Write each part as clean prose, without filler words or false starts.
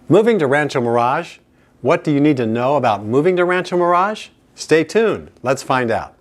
Moving to Rancho Mirage? What do you need to know about moving to Rancho Mirage? Stay tuned. Let's find out.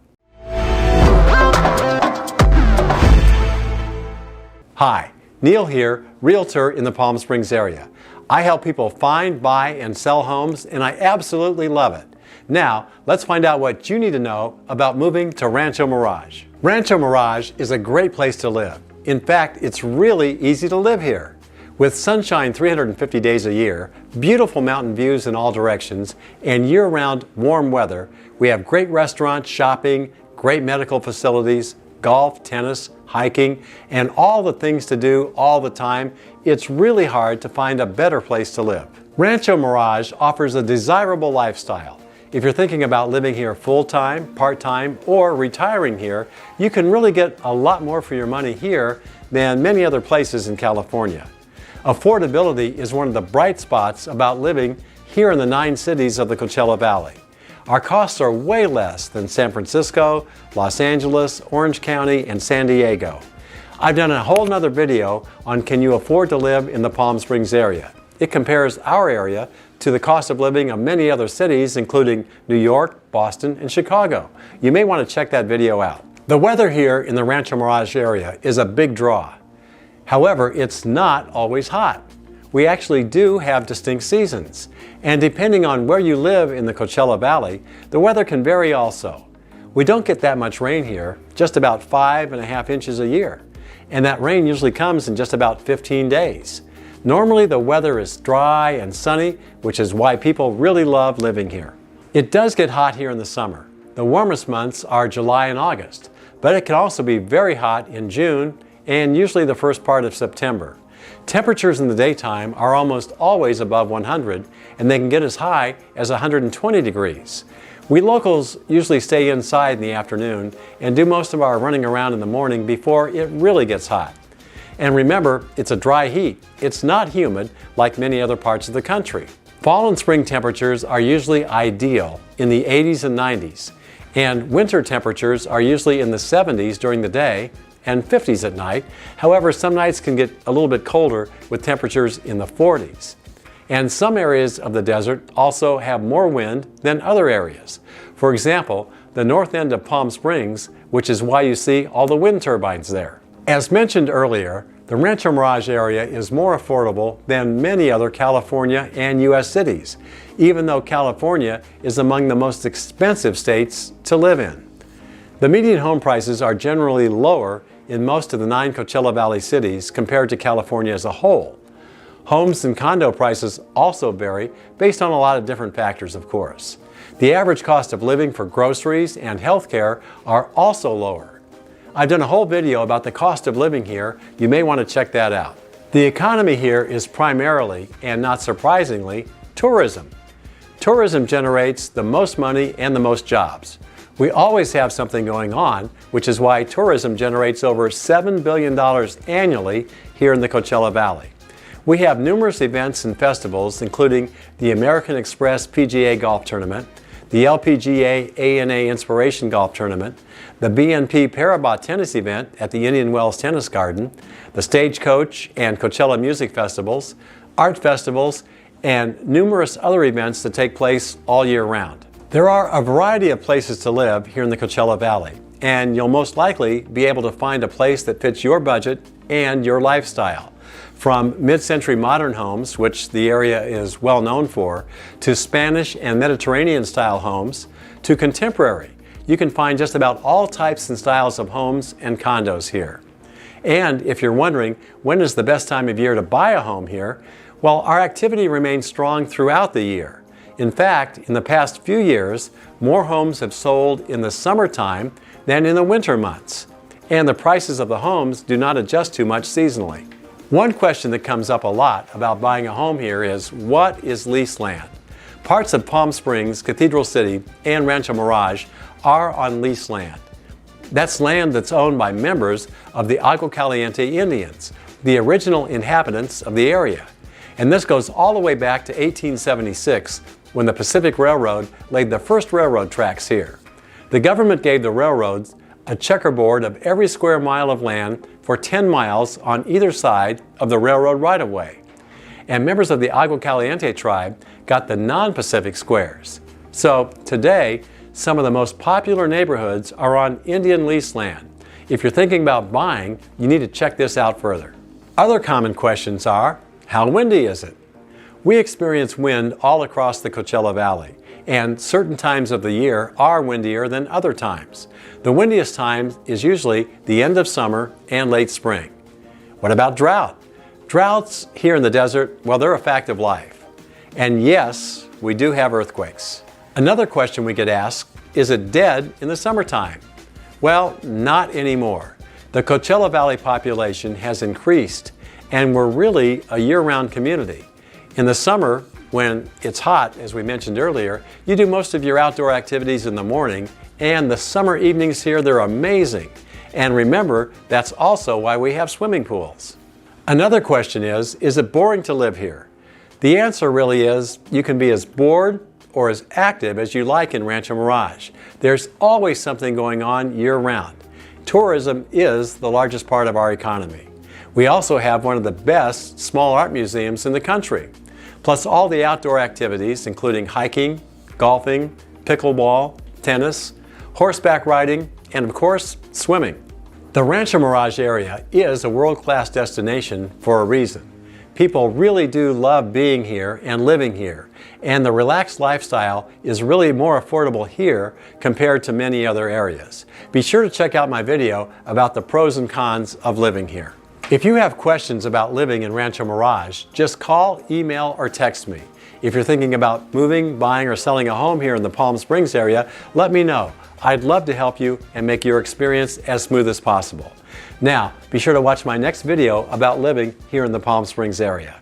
Hi, Neil here, Realtor in the Palm Springs area. I help people find, buy, and sell homes, and I absolutely love it. Now, let's find out what you need to know about moving to Rancho Mirage. Rancho Mirage is a great place to live. In fact, it's really easy to live here. With sunshine 350 days a year, beautiful mountain views in all directions, and year-round warm weather, we have great restaurants, shopping, great medical facilities, golf, tennis, hiking, and all the things to do all the time. It's really hard to find a better place to live. Rancho Mirage offers a desirable lifestyle. If you're thinking about living here full-time, part-time, or retiring here, you can really get a lot more for your money here than many other places in California. Affordability is one of the bright spots about living here in the 9 cities of the Coachella Valley. Our costs are way less than San Francisco, Los Angeles, Orange County, and San Diego. I've done a whole nother video on can you afford to live in the Palm Springs area. It compares our area to the cost of living of many other cities, including New York, Boston, and Chicago. You may want to check that video out. The weather here in the Rancho Mirage area is a big draw. However, it's not always hot. We actually do have distinct seasons. And depending on where you live in the Coachella Valley, the weather can vary also. We don't get that much rain here, just about 5.5 inches a year. And that rain usually comes in just about 15 days. Normally the weather is dry and sunny, which is why people really love living here. It does get hot here in the summer. The warmest months are July and August, but it can also be very hot in June and usually the first part of September. Temperatures in the daytime are almost always above 100, and they can get as high as 120 degrees. We locals usually stay inside in the afternoon and do most of our running around in the morning before it really gets hot. And remember, it's a dry heat. It's not humid like many other parts of the country. Fall and spring temperatures are usually ideal in the 80s and 90s, and winter temperatures are usually in the 70s during the day and 50s at night. However, some nights can get a little bit colder with temperatures in the 40s. And some areas of the desert also have more wind than other areas. For example, the north end of Palm Springs, which is why you see all the wind turbines there. As mentioned earlier, the Rancho Mirage area is more affordable than many other California and U.S. cities, even though California is among the most expensive states to live in. The median home prices are generally lower in most of the 9 Coachella Valley cities compared to California as a whole. Homes and condo prices also vary based on a lot of different factors, of course. The average cost of living for groceries and healthcare are also lower. I've done a whole video about the cost of living here. You may want to check that out. The economy here is primarily, and not surprisingly, tourism. Tourism generates the most money and the most jobs. We always have something going on, which is why tourism generates over $7 billion annually here in the Coachella Valley. We have numerous events and festivals, including the American Express PGA Golf Tournament, the LPGA ANA Inspiration Golf Tournament, the BNP Paribas Tennis Event at the Indian Wells Tennis Garden, the Stagecoach and Coachella Music Festivals, art festivals, and numerous other events that take place all year round. There are a variety of places to live here in the Coachella Valley, and you'll most likely be able to find a place that fits your budget and your lifestyle. From mid-century modern homes, which the area is well known for, to Spanish and Mediterranean style homes, to contemporary. You can find just about all types and styles of homes and condos here. And if you're wondering when is the best time of year to buy a home here, well, our activity remains strong throughout the year. In fact, in the past few years, more homes have sold in the summertime than in the winter months. And the prices of the homes do not adjust too much seasonally. One question that comes up a lot about buying a home here is, what is leased land? Parts of Palm Springs, Cathedral City, and Rancho Mirage are on leased land. That's land that's owned by members of the Agua Caliente Indians, the original inhabitants of the area. And this goes all the way back to 1876, when the Pacific Railroad laid the first railroad tracks here. The government gave the railroads a checkerboard of every square mile of land for 10 miles on either side of the railroad right-of-way. and members of the Agua Caliente tribe got the non-Pacific squares. So today, some of the most popular neighborhoods are on Indian lease land. If you're thinking about buying, you need to check this out further. Other common questions are, how windy is it? We experience wind all across the Coachella Valley, and certain times of the year are windier than other times. The windiest time is usually the end of summer and late spring. What about drought? Droughts here in the desert, well, they're a fact of life. And yes, we do have earthquakes. Another question we get asked, is it dead in the summertime? Well, not anymore. The Coachella Valley population has increased, and we're really a year-round community. In the summer, when it's hot, as we mentioned earlier, you do most of your outdoor activities in the morning, and the summer evenings here, they're amazing. And remember, that's also why we have swimming pools. Another question is it boring to live here? The answer really is, you can be as bored or as active as you like in Rancho Mirage. There's always something going on year-round. Tourism is the largest part of our economy. We also have one of the best small art museums in the country, plus all the outdoor activities including hiking, golfing, pickleball, tennis, horseback riding, and of course, swimming. The Rancho Mirage area is a world-class destination for a reason. People really do love being here and living here, and the relaxed lifestyle is really more affordable here compared to many other areas. Be sure to check out my video about the pros and cons of living here. If you have questions about living in Rancho Mirage, just call, email, or text me. If you're thinking about moving, buying, or selling a home here in the Palm Springs area, let me know. I'd love to help you and make your experience as smooth as possible. Now, be sure to watch my next video about living here in the Palm Springs area.